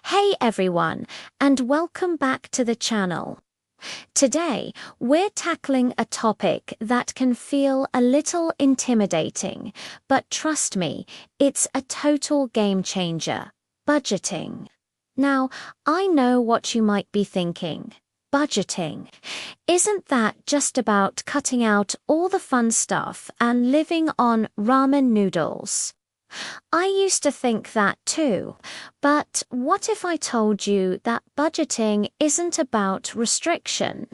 Hey everyone, and welcome back to the channel. Today, we're tackling a topic that can feel a little intimidating, but trust me, it's a total game changer: budgeting. Now, I know what you might be thinking. Budgeting. Isn't that just about cutting out all the fun stuff and living on ramen noodles? I used to think that too, but what if I told you that budgeting isn't about restriction?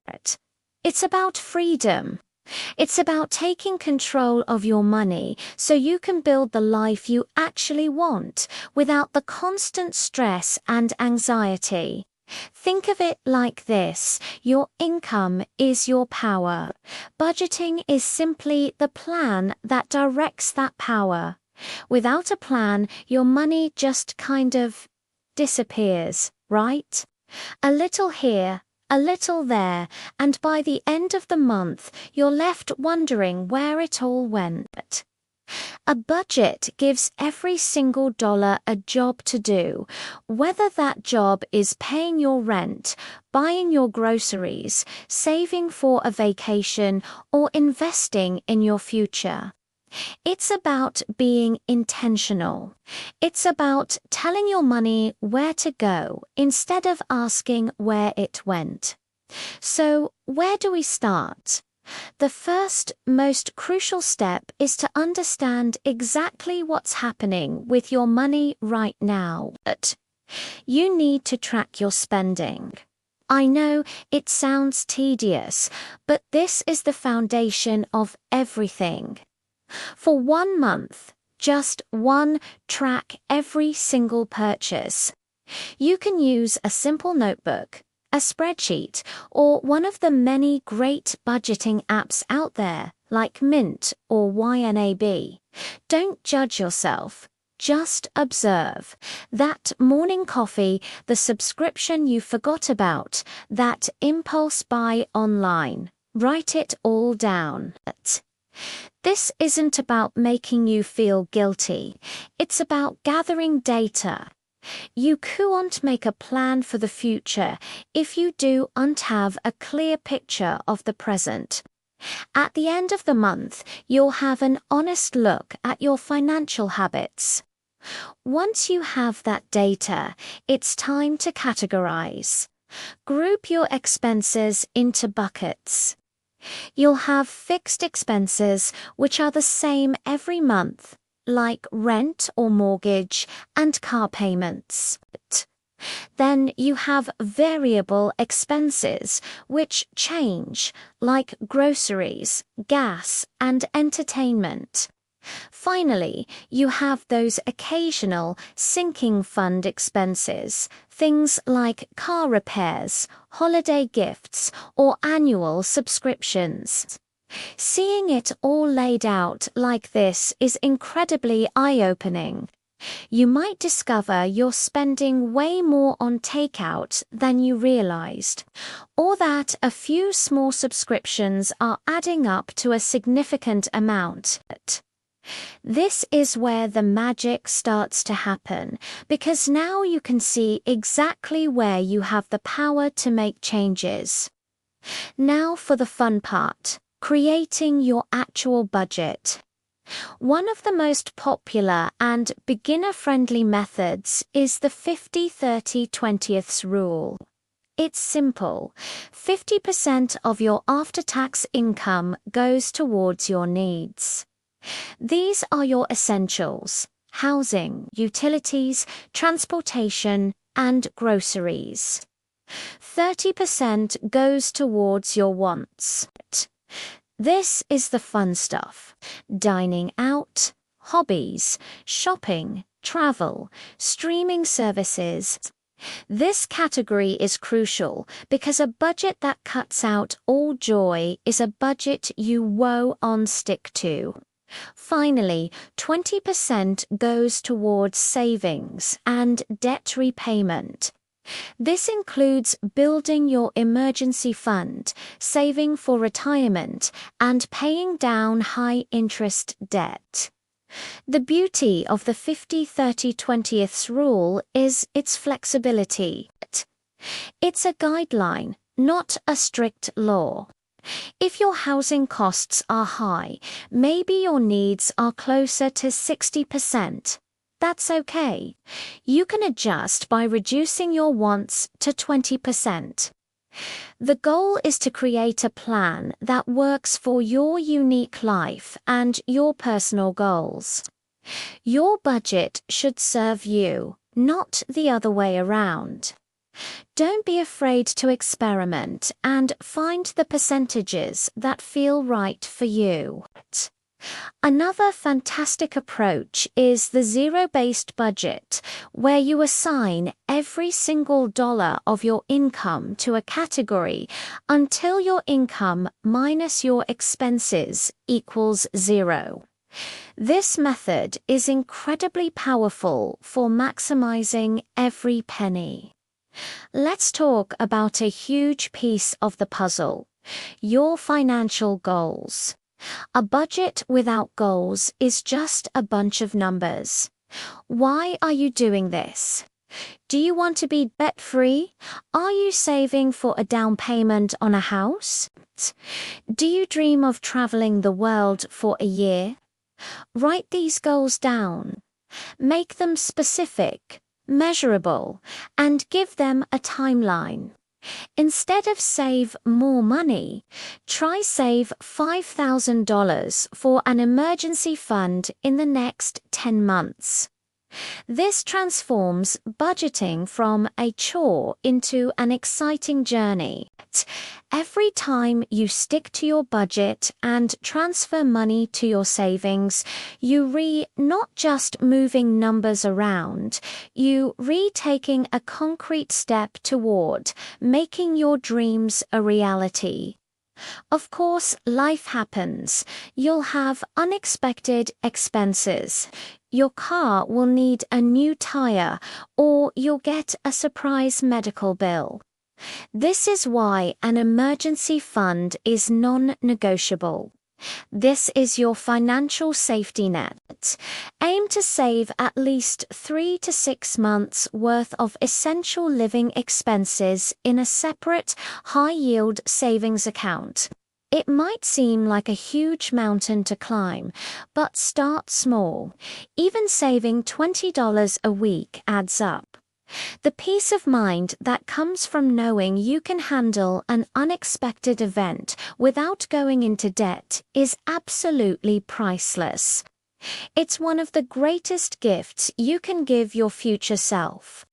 It's about freedom. It's about taking control of your money so you can build the life you actually want without the constant stress and anxiety. Think of it like this: your income is your power. Budgeting is simply the plan that directs that power. Without a plan, your money just kind of disappears, right? A little here, a little there, and by the end of the month, you're left wondering where it all went. A budget gives every single dollar a job to do, whether that job is paying your rent, buying your groceries, saving for a vacation, or investing in your future. It's about being intentional. It's about telling your money where to go instead of asking where it went. So, where do we start? The first, most crucial step is to understand exactly what's happening with your money right now. You need to track your spending. I know it sounds tedious, but this is the foundation of everything. For 1 month, just track every single purchase. You can use a simple notebook, a spreadsheet, or one of the many great budgeting apps out there, like Mint or YNAB. Don't judge yourself. Just observe. That morning coffee, the subscription you forgot about, that impulse buy online. Write it all down. This isn't about making you feel guilty. It's about gathering data. You can't make a plan for the future if you don't have a clear picture of the present. At the end of the month, you'll have an honest look at your financial habits. Once you have that data, it's time to categorize. Group your expenses into buckets. You'll have fixed expenses which are the same every month, like rent or mortgage and car payments. Then you have variable expenses which change, like groceries, gas, and entertainment. Finally, you have those occasional sinking fund expenses, things like car repairs, holiday gifts, or annual subscriptions. Seeing it all laid out like this is incredibly eye-opening. You might discover you're spending way more on takeout than you realized, or that a few small subscriptions are adding up to a significant amount. This is where the magic starts to happen, because now you can see exactly where you have the power to make changes. Now for the fun part: creating your actual budget. One of the most popular and beginner-friendly methods is the 50-30-20ths rule. It's simple. 50% of your after-tax income goes towards your needs. These are your essentials: housing, utilities, transportation, and groceries. 30% goes towards your wants. This is the fun stuff: dining out, hobbies, shopping, travel, streaming services. This category is crucial because a budget that cuts out all joy is a budget you won't stick to. Finally, 20% goes towards savings and debt repayment. This includes building your emergency fund, saving for retirement, and paying down high-interest debt. The beauty of the 50-30-20ths rule is its flexibility. It's a guideline, not a strict law. If your housing costs are high, maybe your needs are closer to 60%. That's okay. You can adjust by reducing your wants to 20%. The goal is to create a plan that works for your unique life and your personal goals. Your budget should serve you, not the other way around. Don't be afraid to experiment and find the percentages that feel right for you. Another fantastic approach is the zero-based budget, where you assign every single dollar of your income to a category until your income minus your expenses equals zero. This method is incredibly powerful for maximizing every penny. Let's talk about a huge piece of the puzzle: your financial goals. A budget without goals is just a bunch of numbers. Why are you doing this? Do you want to be debt-free? Are you saving for a down payment on a house? Do you dream of traveling the world for a year? Write these goals down. Make them specific, measurable, and give them a timeline. Instead of save more money, try save $5,000 for an emergency fund in the next 10 months. This transforms budgeting from a chore into an exciting journey. Every time you stick to your budget and transfer money to your savings, you not just moving numbers around, you taking a concrete step toward making your dreams a reality. Of course, life happens. You'll have unexpected expenses. Your car will need a new tire, or you'll get a surprise medical bill. This is why an emergency fund is non-negotiable. This is your financial safety net. Aim to save at least 3 to 6 months' worth of essential living expenses in a separate, high-yield savings account. It might seem like a huge mountain to climb, but start small. Even saving $20 a week adds up. The peace of mind that comes from knowing you can handle an unexpected event without going into debt is absolutely priceless. It's one of the greatest gifts you can give your future self.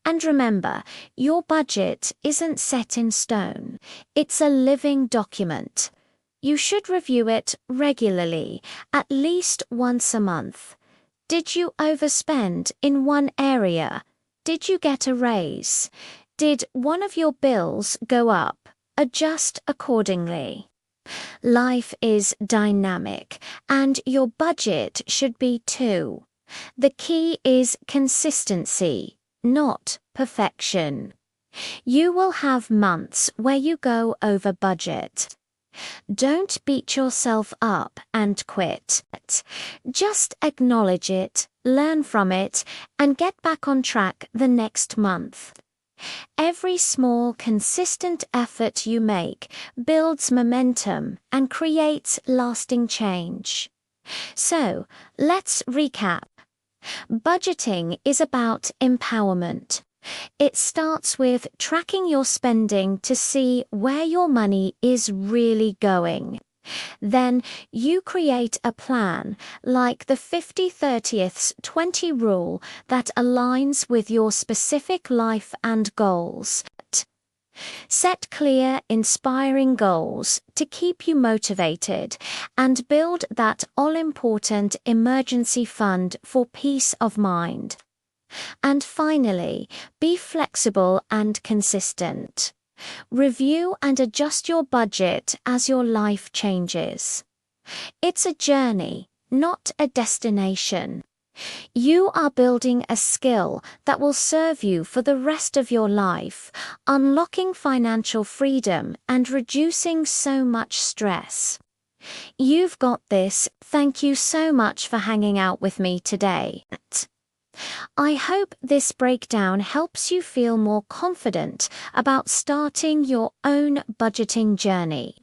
And remember, your budget isn't set in stone. It's a living document. You should review it regularly, at least once a month. Did you overspend in one area? Did you get a raise? Did one of your bills go up? Adjust accordingly. Life is dynamic, and your budget should be too. The key is consistency, not perfection. You will have months where you go over budget. Don't beat yourself up and quit. Just acknowledge it, learn from it, and get back on track the next month. Every small, consistent effort you make builds momentum and creates lasting change. So, let's recap. Budgeting is about empowerment. It starts with tracking your spending to see where your money is really going. Then you create a plan, like the 50-30-20 rule, that aligns with your specific life and goals. Set clear, inspiring goals to keep you motivated, and build that all-important emergency fund for peace of mind. And finally, be flexible and consistent. Review and adjust your budget as your life changes. It's a journey, not a destination. You are building a skill that will serve you for the rest of your life, unlocking financial freedom and reducing so much stress. You've got this. Thank you so much for hanging out with me today. I hope this breakdown helps you feel more confident about starting your own budgeting journey.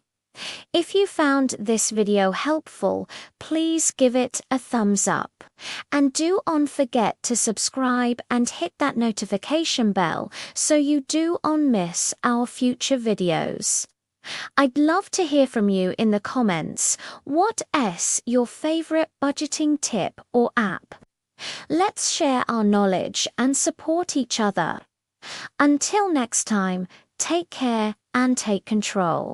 If you found this video helpful, please give it a thumbs up. And do not forget to subscribe and hit that notification bell so you do not miss our future videos. I'd love to hear from you in the comments. What is your favorite budgeting tip or app? Let's share our knowledge and support each other. Until next time, take care and take control.